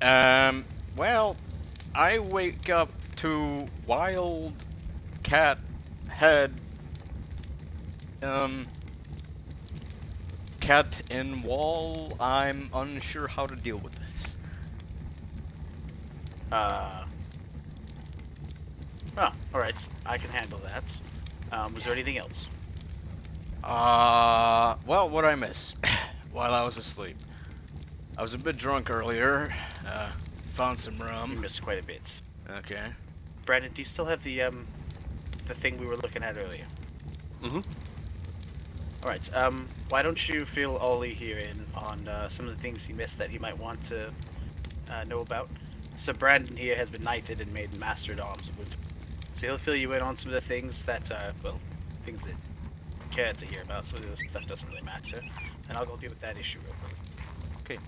Well, I wake up to wild cat head, cat in wall. I'm unsure how to deal with this. Oh, alright. I can handle that. Was there anything else? Well, what'd I miss? While I was asleep. I was a bit drunk earlier. Found some You rum. missed quite a bit. Okay. Brandon, do you still have the thing we were looking at earlier? Mm-hmm. Alright, why don't you fill Ollie here in on some of the things he missed that he might want to know about? So Brandon here has been knighted and made Master at Arms of Winternal. So he'll fill you in on some of the things that, well, things that you care to hear about, so this stuff doesn't really matter. And I'll go deal with that issue real quick. Okay.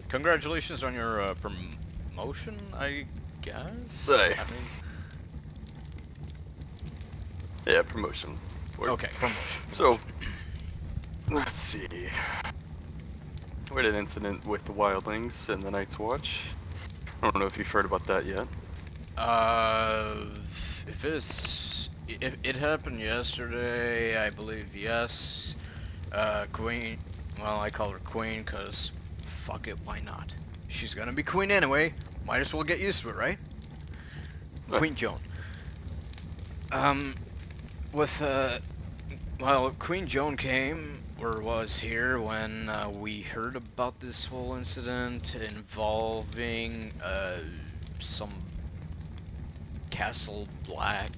Congratulations on your promotion, I guess? Hey. I mean, Yeah, promotion. okay, promotion. So, let's see. We had an incident with the wildlings and the Night's Watch. I don't know if you've heard about that yet. If it happened yesterday, I believe yes. Queen, well, I call her Queen because fuck it, why not? She's gonna be Queen anyway. Might as well get used to it, right? Right. Queen Joan. Well, Queen Joan came, or was here, when we heard about this whole incident involving some Castle Black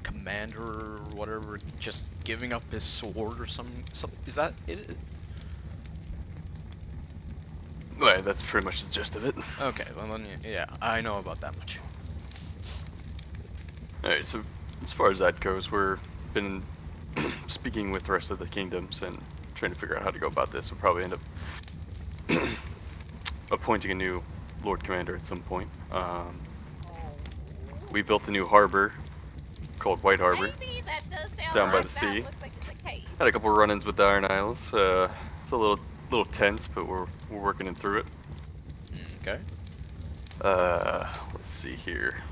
commander or whatever just giving up his sword or some is that it? Right, that's pretty much the gist of it. Okay, well then, yeah, I know about that much. Alright, so as far as that goes, we're been speaking with the rest of the kingdoms and trying to figure out how to go about this. We'll probably end up appointing a new Lord Commander at some point. We built a new harbor called White Harbor down by the sea. Had a couple run-ins with the Iron Isles. It's a little tense, but we're working it through it. Okay. Let's see here.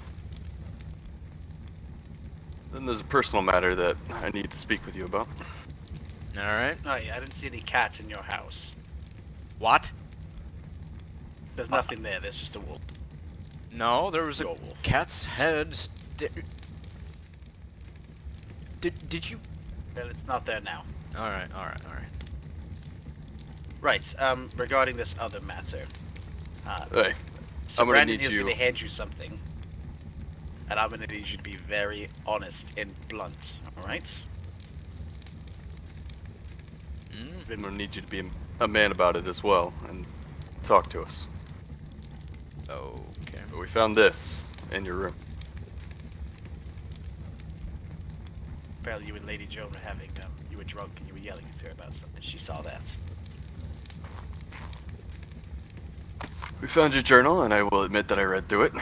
Then there's a personal matter that I need to speak with you about. Alright. Oh yeah, I didn't see any cats in your house. What? There's nothing there, there's just a wolf. No, there was a Your wolf. cat's head. Did you? Well, it's not there now. Alright. Right, regarding this other matter. Hey, So I'm gonna Brandon need here's you. gonna hand you something. And I'm gonna need you to be very honest and blunt, alright? I'm gonna need you to be a man about it as well and talk to us. Okay. But we found this in your room. Apparently you and Lady Joan were having, you were drunk and you were yelling at her about something. She saw that. We found your journal, and I will admit that I read through it.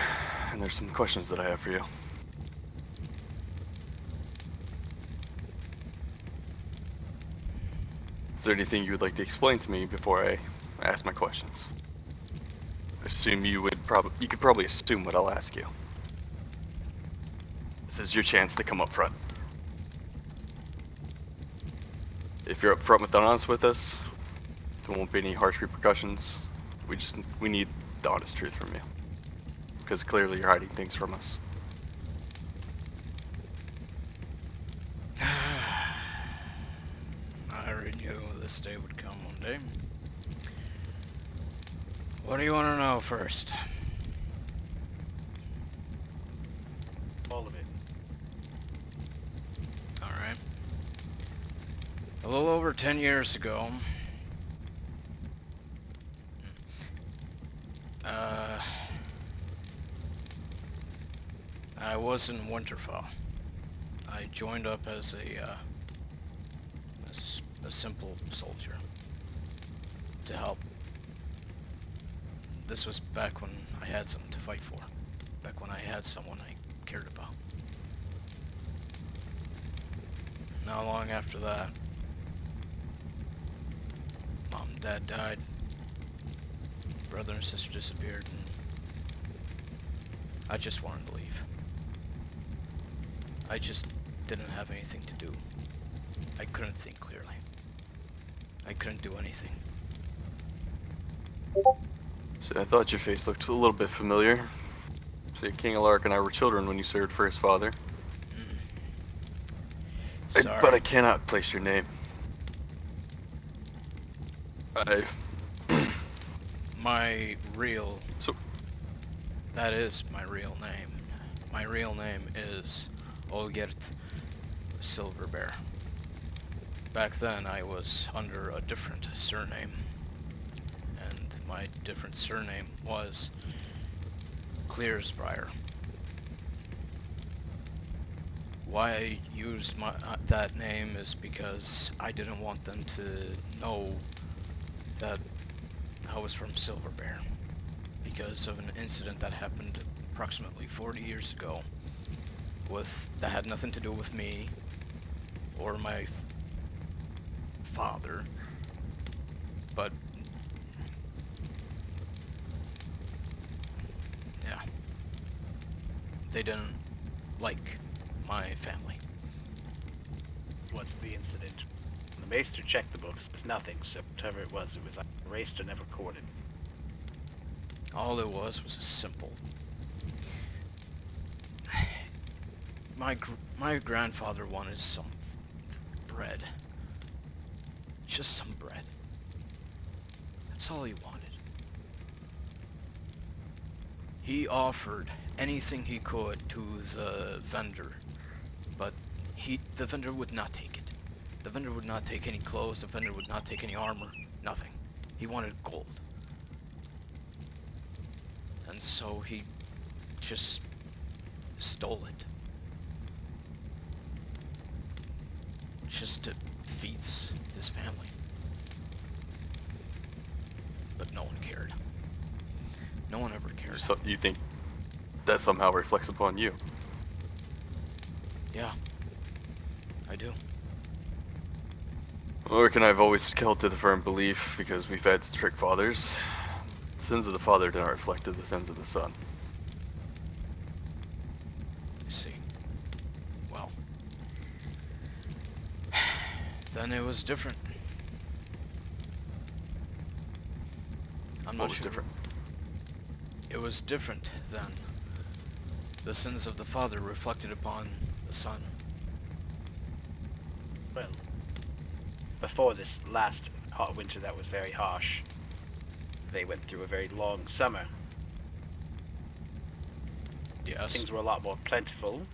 And there's some questions that I have for you. Is there anything you would like to explain to me before I ask my questions? I assume you could probably assume what I'll ask you. This is your chance to come up front. If you're upfront and honest with us, there won't be any harsh repercussions. We need the honest truth from you. Because clearly you're hiding things from us. I already knew this day would come one day. What do you want to know first? All of it. Alright. A little over 10 years ago, I was in Winterfell. I joined up as a simple soldier to help. This was back when I had something to fight for. Back when I had someone I cared about. Not long after that, Mom and Dad died. brother and sister disappeared, and I just wanted to leave. I just didn't have anything to do. I couldn't think clearly. I couldn't do anything. So I thought your face looked a little bit familiar. See, King ARK and I were children when you served for his father. Sorry. But I cannot place your name. My real... So... That is my real name. My real name is Ollie Silverbear. Back then I was under a different surname. And my different surname was Clearsbriar. Why I used that name is because I didn't want them to know that I was from Silverbear, because of an incident that happened approximately 40 years ago that had nothing to do with me or my father, but yeah, they didn't like my family. What's the incident? When the Maester checked the books, there's nothing, so whatever it was either erased or never recorded. All it was a simple... My grandfather wanted some bread. Just some bread. That's all he wanted. He offered anything he could to the vendor, but the vendor would not take it. The vendor would not take any clothes, the vendor would not take any armor, nothing. He wanted gold. And so he just stole it. Just to feed his family. But no one cared. No one ever cared. So you think that somehow reflects upon you? Yeah, I do. Ulrich and I have always held to the firm belief, because we've had strict fathers, the sins of the father do not reflect to the sins of the son. I see. Well, then it was different. I'm not What was sure. different? It was different then. The sins of the father reflected upon the son. Well, before this last hot winter that was very harsh, they went through a very long summer. Yes. Things were a lot more plentiful,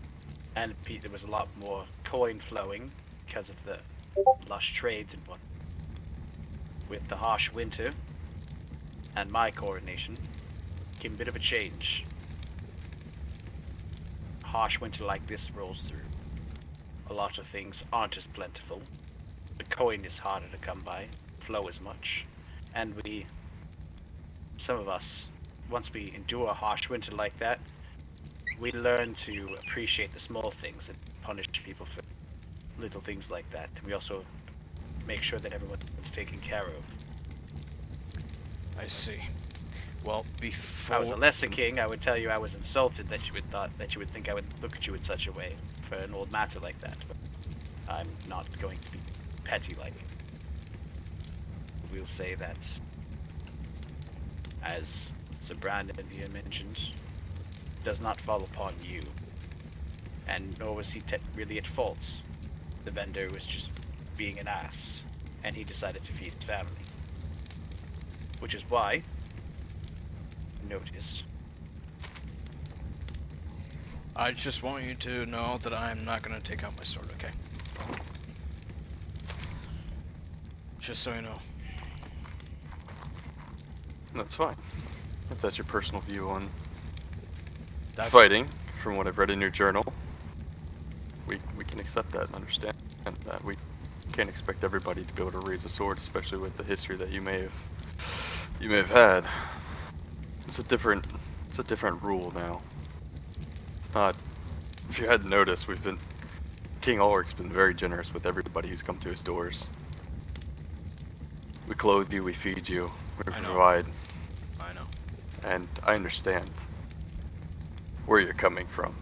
and there was a lot more coin flowing because of the lush trades and what. With the harsh winter and my coronation came a bit of a change. Harsh winter like this rolls through. A lot of things aren't as plentiful. The coin is harder to come by, flow as much, and some of us, once we endure a harsh winter like that, we learn to appreciate the small things and punish people for little things like that. And we also make sure that everyone's taken care of. I see. Well, If I was a lesser king, I would tell you I was insulted that you would think I would look at you in such a way for an old matter like that. But I'm not going to be petty like it. We'll say that, as Sir Brandon here mentioned, does not fall upon you, and nor was he really at fault. The vendor was just being an ass, and he decided to feed his family. Which is why, notice, I just want you to know that I'm not gonna take out my sword, okay? Just so you know. That's fine. If that's your personal view on That's fighting, from what I've read in your journal, we can accept that and understand that. We can't expect everybody to be able to raise a sword, especially with the history that you may have had. It's a different rule now. It's not. If you hadn't noticed, King Ulrich's been very generous with everybody who's come to his doors. We clothe you, we feed you, we I know. provide. I know. and I understand where you're coming from.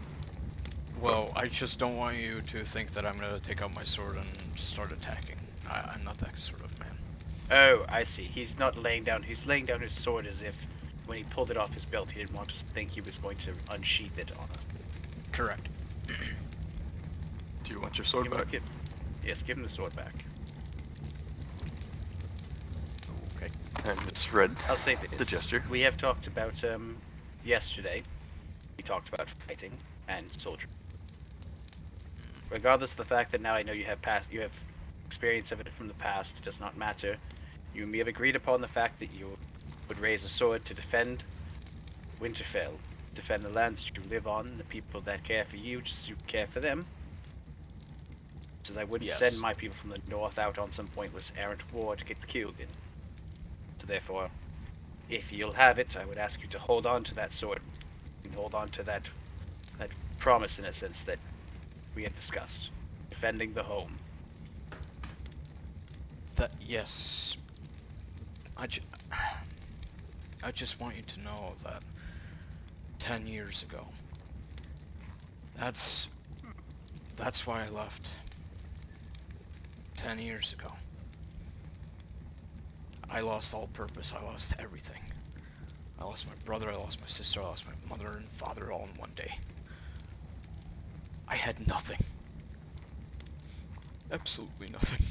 Well, I just don't want you to think that I'm gonna take out my sword and start attacking. I'm not that sort of man. Oh, I see. He's not laying down. He's laying down his sword as if, when he pulled it off his belt, he didn't want us to think he was going to unsheath it on us. Correct. Do you want your sword back? Yes, give him the sword back. Okay. And it's red. I'll say this. The gesture. We have talked about yesterday. We talked about fighting and soldiering. Regardless of the fact that now I know you have experience of it from the past, it does not matter. You and me have agreed upon the fact that you would raise a sword to defend Winterfell, defend the lands that you live on, the people that care for you, just as you care for them. Because I wouldn't send my people from the north out on some pointless errant war to get killed in. So therefore, if you'll have it, I would ask you to hold on to that sword, and hold on to that promise, in a sense, that we had discussed. Defending the home. Yes. I just want you to know that 10 years ago, that's why I left. 10 years ago. I lost all purpose, I lost everything. I lost my brother, I lost my sister, I lost my mother and father all in one day. I had nothing. Absolutely nothing.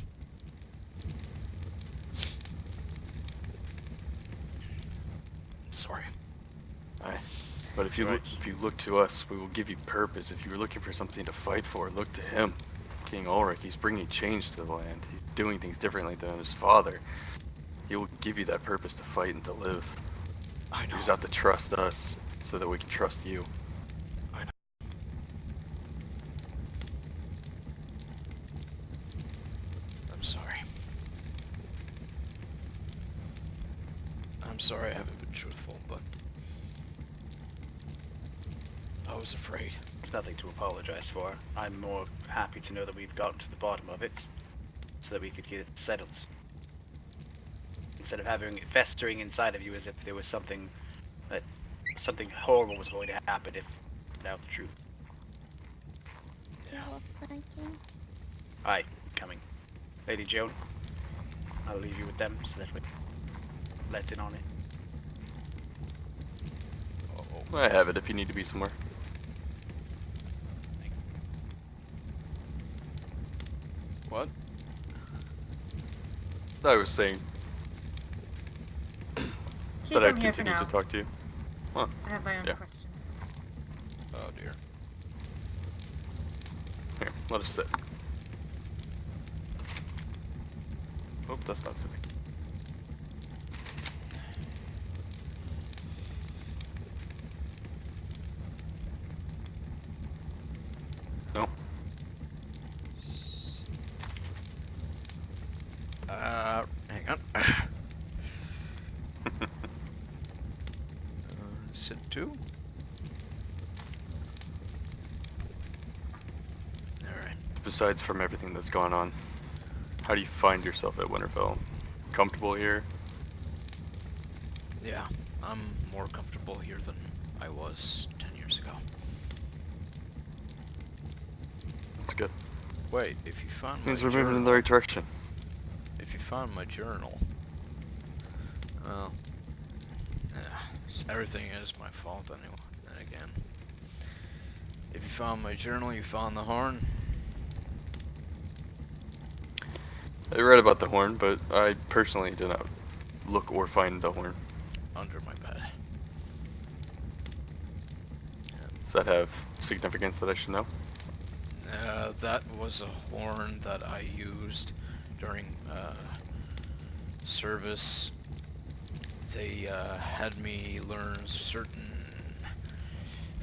Sorry. Aye. But if you look to us, we will give you purpose. If you were looking for something to fight for, look to him. King Ulrich, he's bringing change to the land. He's doing things differently than his father. He will give you that purpose to fight and to live. I know. You just have to trust us so that we can trust you. I know. I'm sorry. I'm sorry I haven't been truthful, but I was afraid. There's nothing to apologize for. I'm more happy to know that we've gotten to the bottom of it, so that we could get it settled. Instead of having it festering inside of you as if there was something horrible was going to happen if without the truth. Yeah. Aye, coming. Lady Joan, I'll leave you with them so that we let in on it. Uh-oh. I have it if you need to be somewhere. What? I was saying Keep that I'd him here for continue now. to talk to you. Well, I have my own yeah. questions. Oh dear. Here, let us sit. Oh, that's not sitting. No. Hang on. Sit two. Alright. Besides from everything that's gone on, how do you find yourself at Winterfell? Comfortable here? Yeah, I'm more comfortable here than I was 10 years ago. That's good. Wait, if you found my Means we're journal, moving in the right direction. if you found my journal, well, everything is my fault anyway. Then again, if you found my journal, you found the horn. I read about the horn, but I personally did not look or find the horn. Under my bed. Does that have significance that I should know? That was a horn that I used during service. They had me learn certain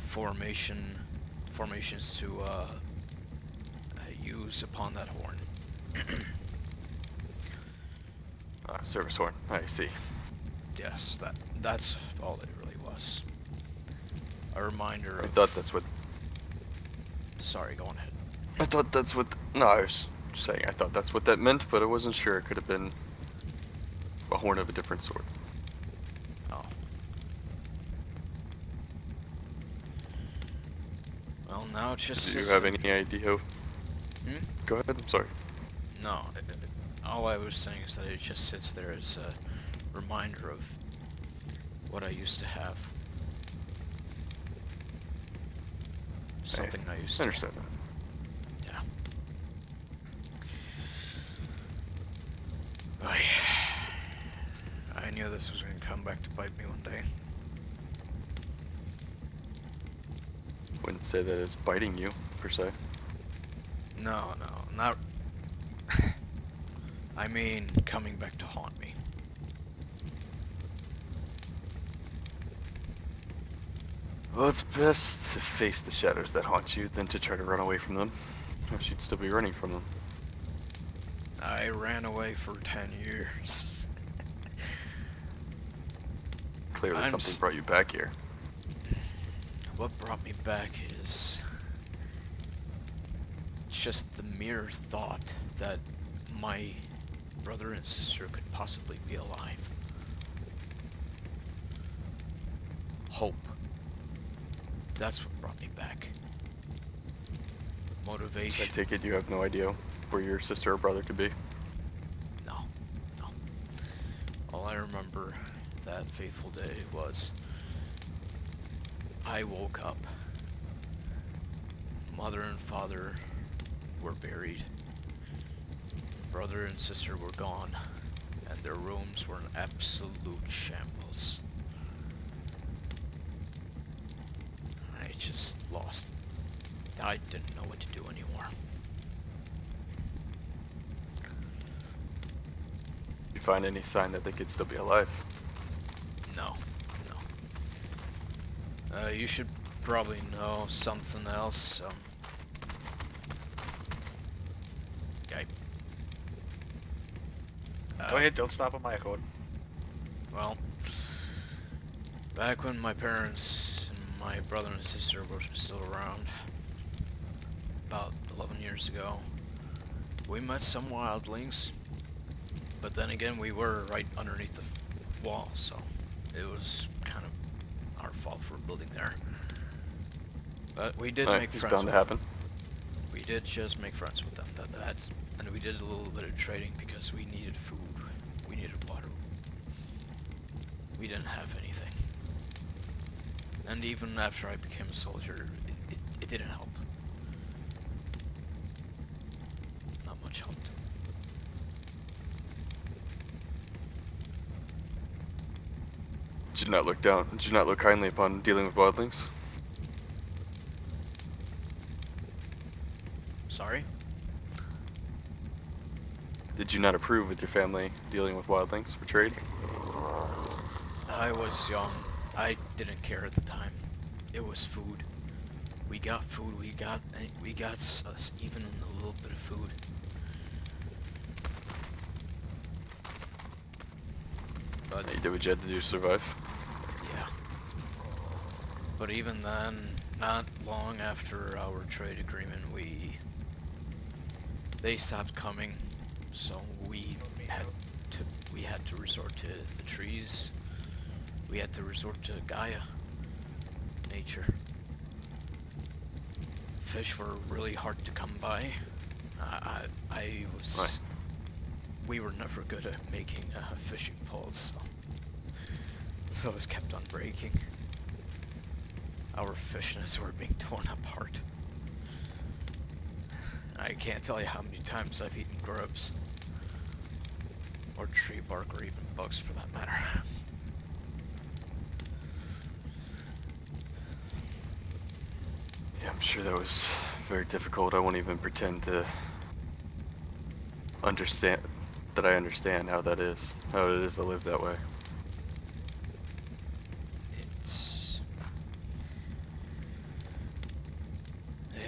formations to use upon that horn. Service horn. I see. Yes, that's all it really was. A reminder I of... thought that's what... Sorry, go on ahead. I thought that's what... No, I was saying I thought that's what that meant, but I wasn't sure. It could have been a horn of a different sort. Oh. Well, now it just Do you sits have there. any idea? Hmm? Go ahead. I'm sorry. No, all I was saying is that it just sits there as a reminder of what I used to have. Something I used I to understand that. Yeah. I knew this was going to come back to bite me one day. Wouldn't say that it's biting you, per se. No, not... I mean, coming back to haunt me. Well, it's best to face the shadows that haunt you than to try to run away from them. Or you'd still be running from them. I ran away for 10 years. Clearly I'm something s- brought you back here. What brought me back is just the mere thought that my brother and sister could possibly be alive. Hope. That's what brought me back. So I Motivation. take it you have no idea where your sister or brother could be? No. All I remember that fateful day was I woke up. Mother and father were buried. Brother and sister were gone, and their rooms were an absolute shambles. I just lost. I didn't know what to do anymore. Did you find any sign that they could still be alive? No. You should probably know something else. Go ahead, don't stop on my code. Well, back when my parents and my brother and sister were still around, about 11 years ago, we met some wildlings, but then again we were right underneath the wall, so it was kind of our fault for building there. But we did make It's friends bound with to happen. them. We did just make friends with them, and we did a little bit of trading because we needed food, we needed water. We didn't have anything. And even after I became a soldier, it didn't help. Not much helped. Did you not look down? Did you not look kindly upon dealing with wildlings? Sorry? Did you not approve with your family dealing with wildlings for trade? I was young. I didn't care at the time. It was food. We got food. We got us even a little bit of food. But You did what you had to do to survive. yeah. But even then, not long after our trade agreement, they stopped coming, so we had to resort to the trees. We had to resort to Gaia, nature. Fish were really hard to come by. I was. Right. We were never good at making fishing poles, so those kept on breaking. Our fish nets were being torn apart. I can't tell you how many times I've eaten grubs. Or tree bark, or even bugs for that matter. Yeah, I'm sure that was very difficult. I won't even pretend to understand that I understand how it is to live that way.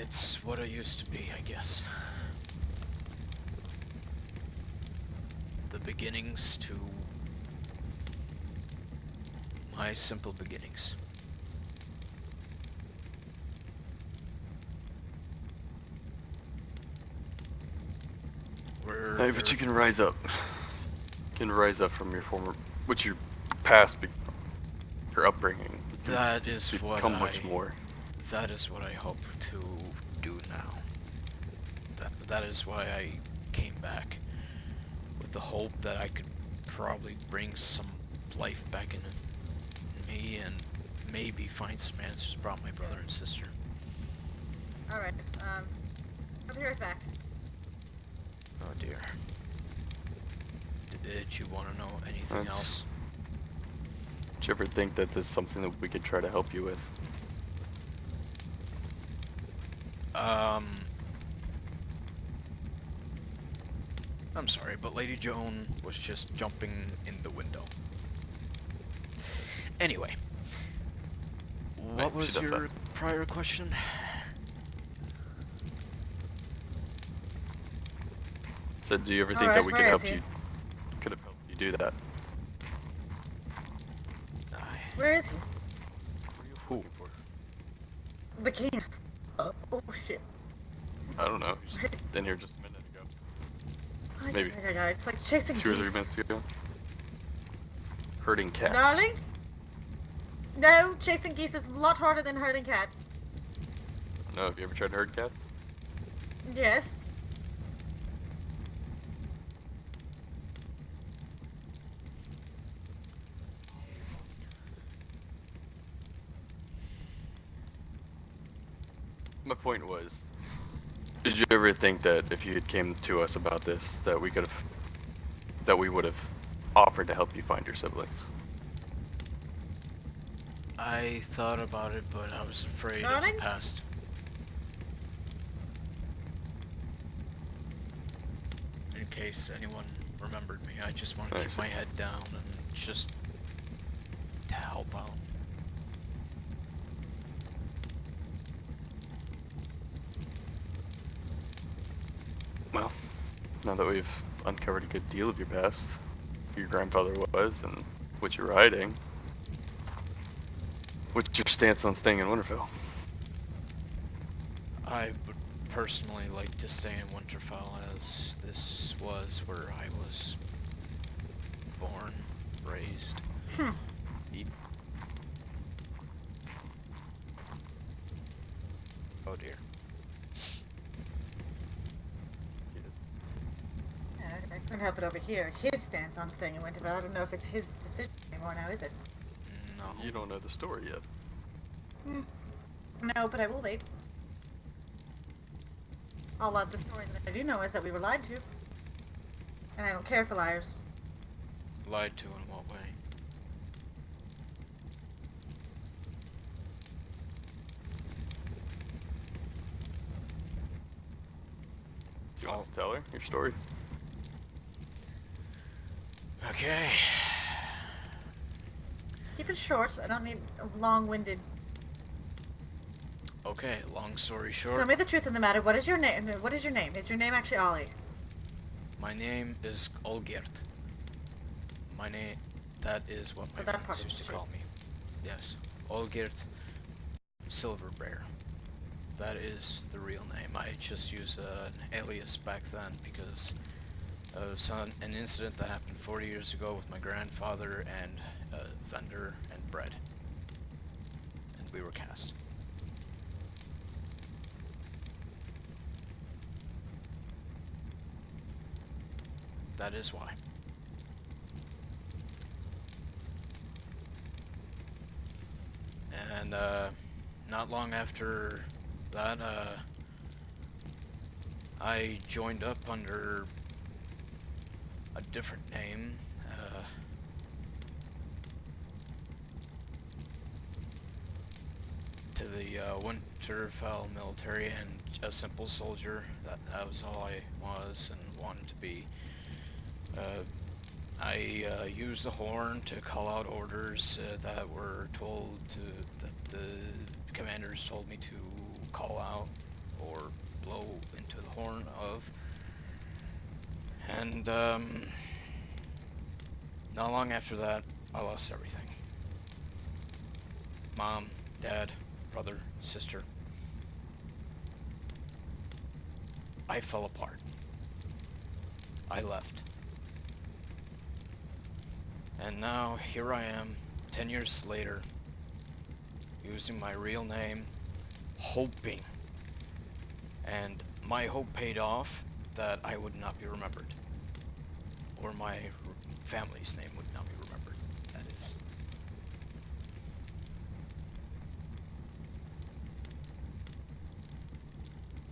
It's what it used to be, I guess. The beginnings to my simple beginnings. Hey, but you can rise up. You can rise up from your your past, your upbringing. You can That is what become much more. that is what I hope to do now. That is why I came back, with the hope that I could probably bring some life back into me and maybe find some answers about my brother and sister. Alright, I'll be right back. Oh dear. Did you want to know anything That's- else? Did you ever think that this is something that we could try to help you with? I'm sorry, but Lady Joan was just jumping in the window. Anyway, what Right, she was does your that. prior question? So do you ever think Alright, that we could where help is he? you? Could have helped you do that? Where is he? What are you Who? looking for? The king. Oh shit. I don't know. He was in here just a minute ago. Maybe. It's like chasing 2 or 3 geese. minutes ago. Herding cats. Darling? No, chasing geese is a lot harder than herding cats. No, have you ever tried to herd cats? Yes. My point was, did you ever think that if you had came to us about this, that we would have offered to help you find your siblings? I thought about it, but I was afraid of Darling? the past. In case anyone remembered me, I just want to keep see. my head down and just to help out. Well, now that we've uncovered a good deal of your past, who your grandfather was, and what you're hiding, what's your stance on staying in Winterfell? I would personally like to stay in Winterfell, as this was where I was born, raised. Oh dear. I couldn't help it over here. His stance on staying in Winterfell. I don't know if it's his decision anymore now, is it? No. You don't know the story yet. No, but I will wait. All of the story that I do know is that we were lied to. And I don't care for liars. Lied to in what way? Do you want to tell her your story? Okay. Keep it short. I don't need a long-winded. Okay, long story Tell short, me the truth in the matter. What is your name? What is your name? Is your name actually Ollie? my name is Olgierd. My name, that is what my So that friends part used is to true. call me. Yes, Olgierd Silverbear. That is the real name. I just use an alias back then because of an incident that happened 40 years ago with my grandfather and a vendor and bread. And we were cast. That is why. And not long after that, I joined up under a different name. To the Winterfell military, and a simple soldier. That was all I was and wanted to be. I used the horn to call out orders that were told to, that the commanders told me to call out or blow into the horn of. And not long after that, I lost everything. Mom, dad, brother, sister. I fell apart. I left. And now, here I am, 10 years later, using my real name, hoping, and my hope paid off, that I would not be remembered, or my family's name would not be remembered, that is.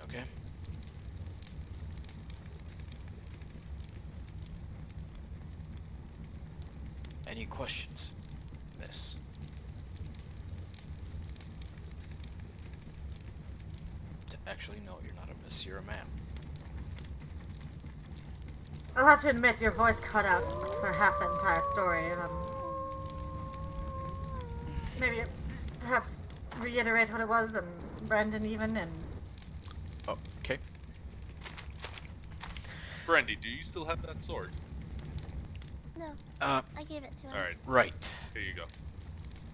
Okay? Any questions, miss? Actually, no, you're not a miss, you're a ma'am. I'll have to admit, your voice cut out for half that entire story. Maybe perhaps reiterate what it was, and Brandon even, and... Oh, okay. Brandy, do you still have that sword? No, Uh, I gave it to him. Alright, right. here you go.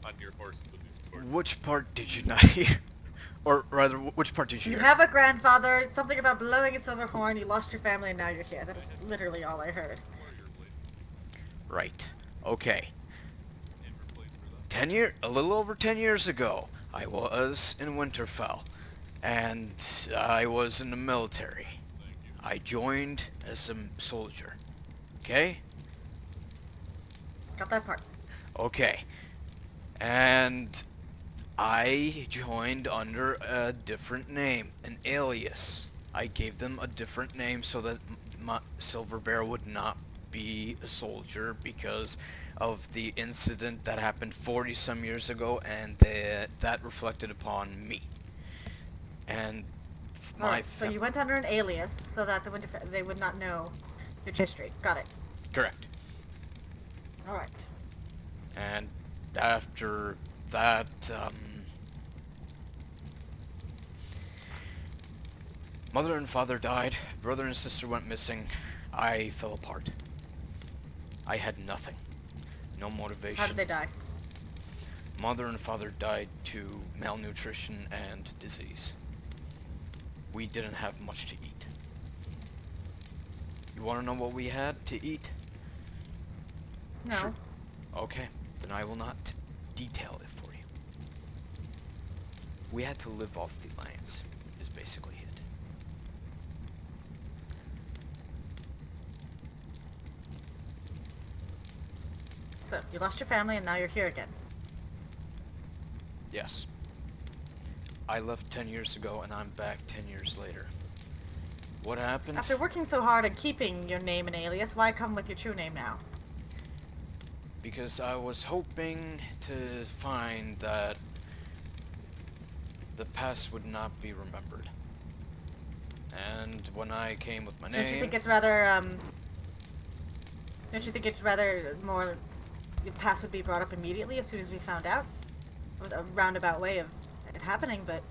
On your horse with the sword. Which part did you not hear? Or rather, which part did you You hear? have a grandfather, something about blowing a silver horn, you lost your family, and now you're here. That is literally all I heard. Warrior blade. Right. Okay. Name or place for that. A little over 10 years ago, I was in Winterfell, and I was in the military. Thank you. I joined as a soldier. Okay? Got that part. Okay. And I joined under a different name, an alias. I gave them a different name so that my Silver Bear would not be a soldier because of the incident that happened 40 some years ago, and that reflected upon me. And my Alright, so you went under an alias so that they would not know your history. Got it. correct. Alright. And after that, mother and father died, brother and sister went missing, I fell apart. I had nothing. No motivation. How did they die? Mother and father died to malnutrition and disease. We didn't have much to eat. You want to know what we had to eat? No. Sure. Okay, then I will not detail it for you. We had to live off the lands, is basically it. So, you lost your family and now you're here again. Yes. I left 10 years ago and I'm back 10 years later. What happened? After working so hard at keeping your name and alias, why come with your true name now? Because I was hoping to find that the past would not be remembered. And when I came with my Don't you name... think it's rather, Don't you think it's rather more... Your past would be brought up immediately as soon as we found out? It was a roundabout way of it happening, but...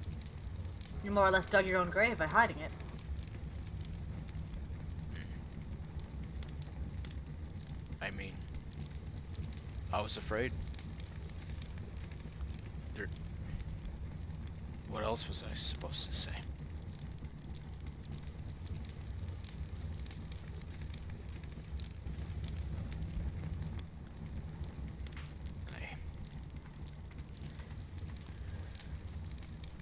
You more or less dug your own grave by hiding it. I mean... I was afraid. What else was I supposed to say?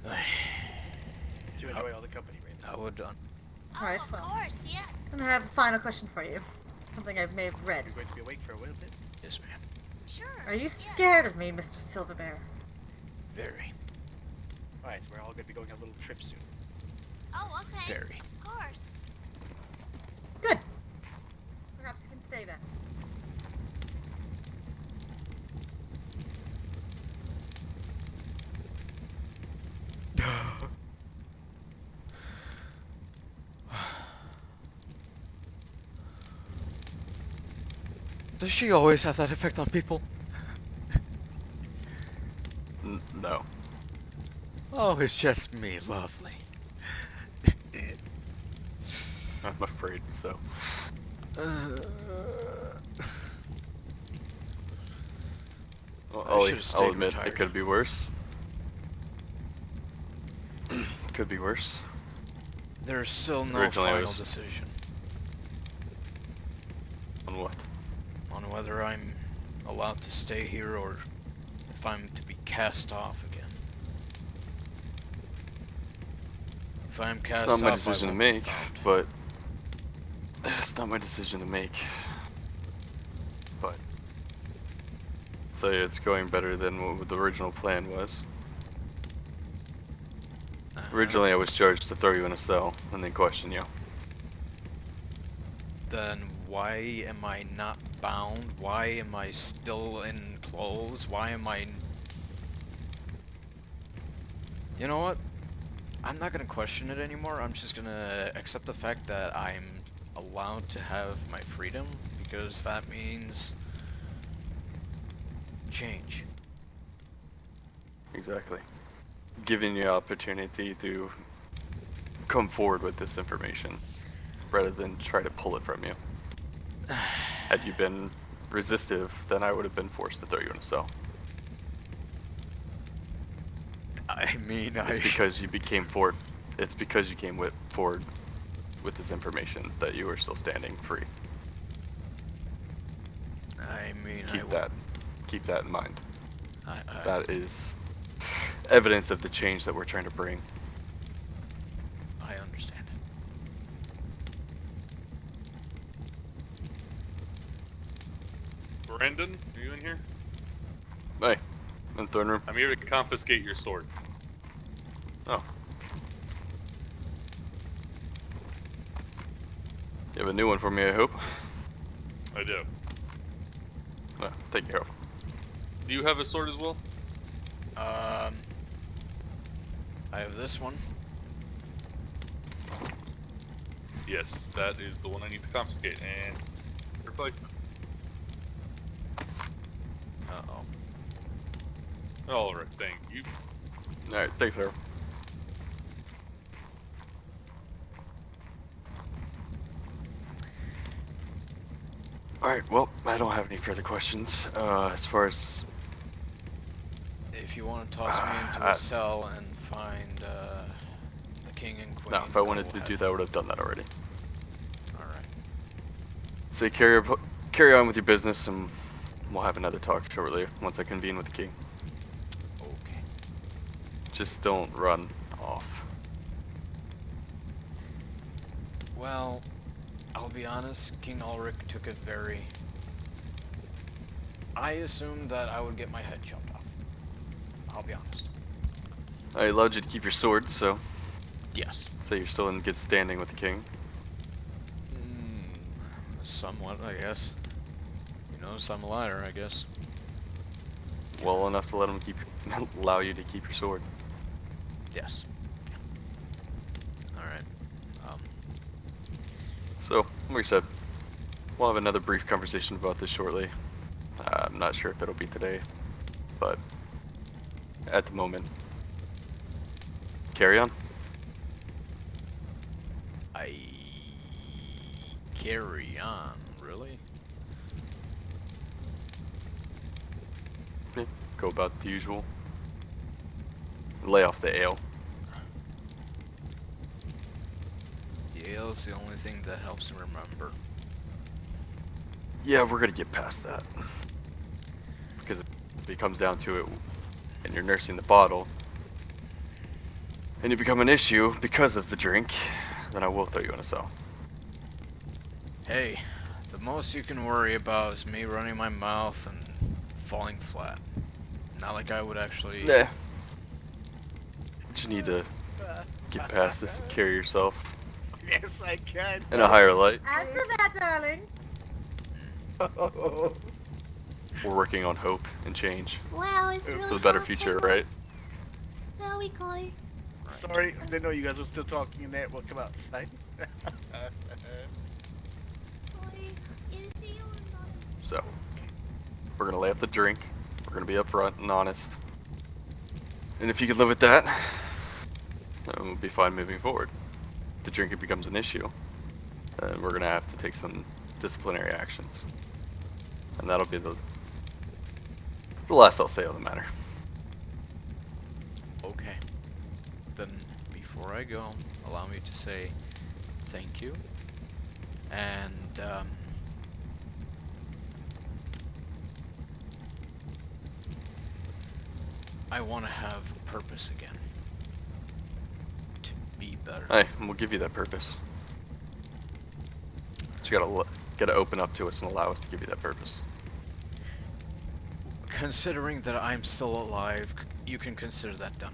Did you enjoy all the company, Raven? I would, Alright, of well. course, yeah. I'm gonna have a final question for you. Something I may have read. You're going to be awake for a little bit. yes ma'am. Sure. Are you yes. scared of me, Mr. Silverbear? Very, Alright, so we're all going to be going on a little trip soon. Oh, okay. very. Of course. Good. Perhaps you can stay then. Does she always have that effect on people? No. Oh, it's just me, lovely. I'm afraid so. Well, I Ollie, should've I'll stayed admit, retired. it could be worse. Could be worse. There's still no Originally I final was- decision On what? on whether I'm allowed to stay here or if I'm to be cast off again. If I'm It's cast not my off, I decision to won't be make, found. but it's not my decision to make. But so yeah, it's going better than what the original plan was. Originally, I was charged to throw you in a cell and then question you. Then why am I not bound? Why am I still in clothes? Why am I... You know what? I'm not gonna question it anymore. I'm just gonna accept the fact that I'm allowed to have my freedom, because that means change. Exactly. Giving you opportunity to come forward with this information rather than try to pull it from you. Had you been resistive, then I would have been forced to throw you in a cell. I mean, It's because you became forward. It's because you came forward with this information that you are still standing free. I mean, Keep that in mind. I That is evidence of the change that we're trying to bring. I understand. Brandon, are you in here? Hey, in the throne room. I'm here to confiscate your sword. Oh. You have a new one for me, I hope. I do. Well, take care of it. Do you have a sword as well? I have this one. Yes, that is the one I need to confiscate and replacement. Uh-oh. Alright, thank you. Alright, thanks, sir. Alright, well, I don't have any further questions. As far as... If you want to toss me into a cell and find the king and queen, No, if I wanted go to ahead. do that, I would have done that already. Alright. So you carry on with your business, and we'll have another talk shortly once I convene with the king. Okay. Just don't run off. Well, I'll be honest, King Ulrich took it very... I assumed that I would get my head chopped off. I'll be honest. I allowed you to keep your sword, so Yes. you're still in good standing with the king. Somewhat, I guess. He knows I'm a liar, I guess. Well enough to let him allow you to keep your sword. Yes. Alright. So, like I said, we'll have another brief conversation about this shortly. I'm not sure if it'll be today, but at the moment, carry on. Carry on, really? Yeah, go about the usual. Lay off the ale. The ale's the only thing that helps me remember. Yeah, we're gonna get past that. Because if it comes down to it, and you're nursing the bottle, and you become an issue because of the drink, then I will throw you in a cell. Hey, the most you can worry about is me running my mouth and falling flat. Not like I would actually... Yeah. But you need to get past this and carry yourself Yes, I can. in a higher light. Answer that, darling. We're working on hope and change Wow, it's really for the better hard future, to- right? There we go. Sorry, I didn't know you guys were still talking in there. We'll come outside. Sorry. Is he or not? So, we're gonna lay off the drink. We're gonna be upfront and honest. And if you can live with that, then we'll be fine moving forward. If the drinking becomes an issue, then we're gonna have to take some disciplinary actions. And that'll be the last I'll say on the matter. Okay. Then, before I go, allow me to say thank you. And, I want to have purpose again. To be be better. Hey, we'll give you that purpose. But you gotta open up to us and allow us to give you that purpose. Considering that I'm still alive, you can consider that done.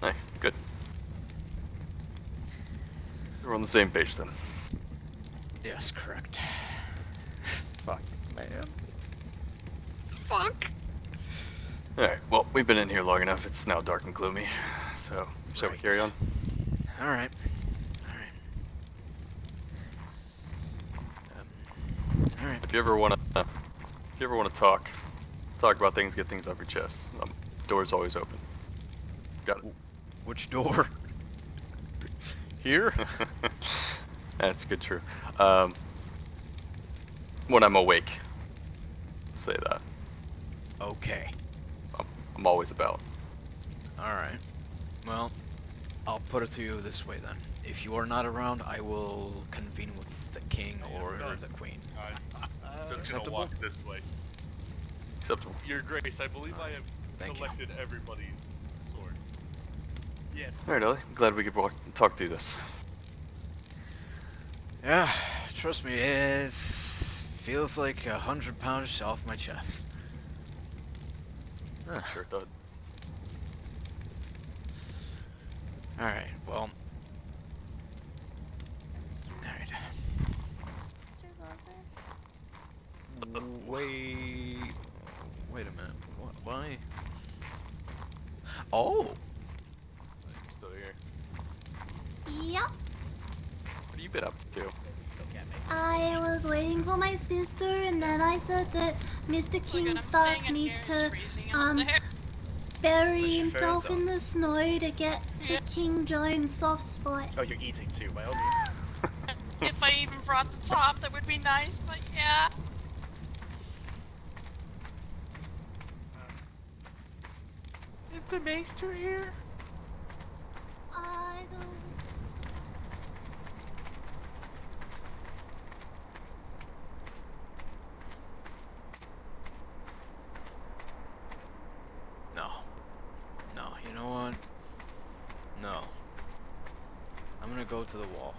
Hey, good. We're on the same page then. Yes, correct. Fuck, man. Fuck! Alright, well, we've been in here long enough. It's now dark and gloomy. So, shall we Right. carry on? Alright. Alright. Alright. If you ever wanna talk about things, get things off your chest. Door's always open. Got it. Which door? Here? That's good, true. When I'm awake. Say that. Okay. I'm always about. Alright. Well, I'll put it to you this way then. If you are not around, I will convene with the king or the queen. I'm just gonna Acceptable? walk this way. Acceptable. Your Grace, I believe I have Thank you. collected everybody's sword. Yes. Alright, Ollie. I'm glad we could talk through this. Yeah, trust me, it feels like 100 pounds off my chest. Huh. Sure it does. Alright, well. Alright. Mr. Lover. Wait a minute. Why? Oh! I'm still here. Yep. What have you been up to? I was waiting for my sister, and then I said that Mr. Kingstark needs to bury himself in the snow to get to King John's soft spot. Oh, you're eating too, by all means. If I even brought the top, that would be nice, but yeah. Is the maester here? I don't. No. No, you know what? No. I'm gonna go to the wall.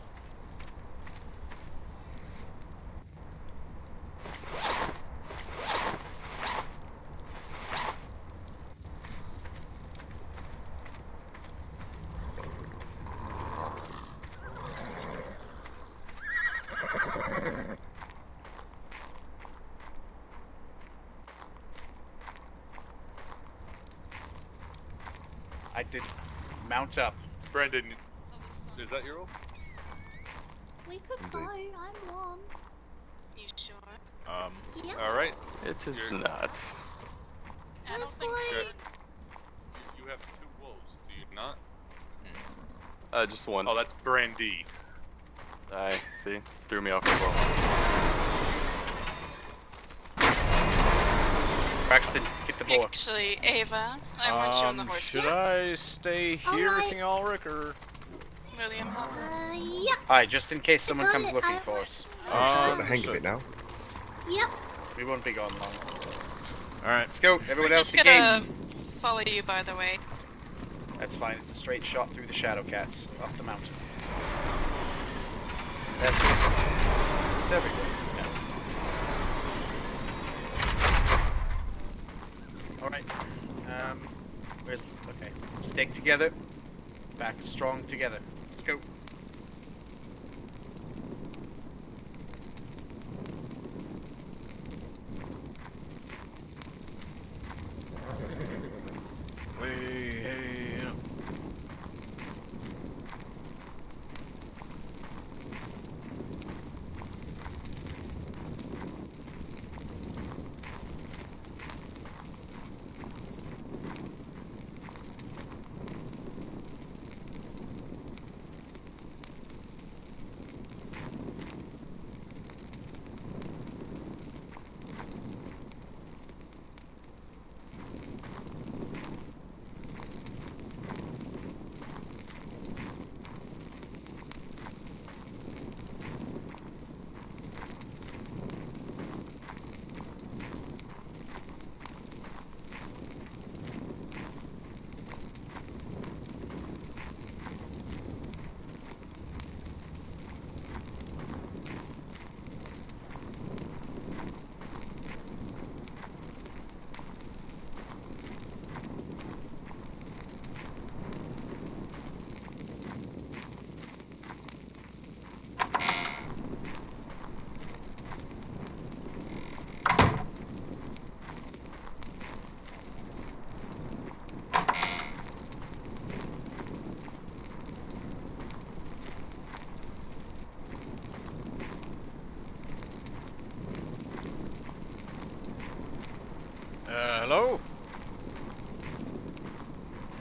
I did mount up. Brandon, is that your role? We could go. I'm warm. You sure? Yep. Alright. It is You're- not. I don't Let's think go. so. You have two wolves, do you not? Just one. Oh, that's Brandy. I see. Threw me off the ball. Braxton, get the boar. Actually, Ava, I want you on the horse. Should I stay here, Alright. King Ulrich, or? William, help me. Yep. Alright, just in case someone Got comes it, looking I for will. us. Got the hang of it now. Yep. We won't be gone long. Alright. Let's go, everyone We're else just to gonna game. follow you, by the way. That's fine, it's a straight shot through the shadow cats, off the mountain. That's it's everywhere. Yeah. Alright. Where's okay. Stick together. Back strong together. Let's go. Hey, Hello?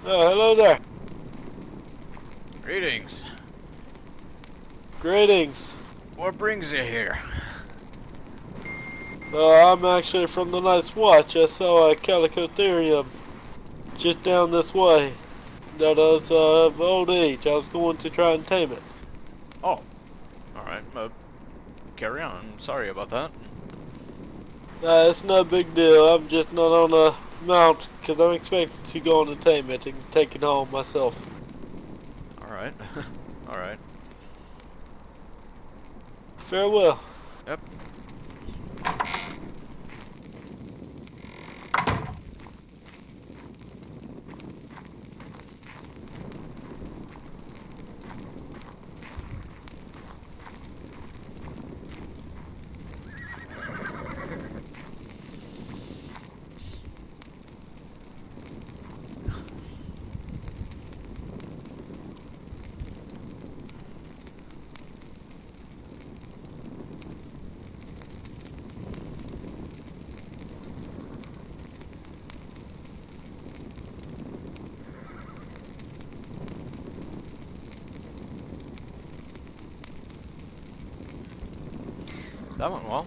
Hello there. Greetings. Greetings. What brings you here? I'm actually from the Night's Watch. I saw a Calicotherium just down this way that was of old age. I was going to try and tame it. Oh. Alright, carry on. I'm sorry about that. It's no big deal. I'm just not on a mount because I'm expecting to go on and tame it and take it home myself. Alright. Alright. Farewell. Yep. That went well.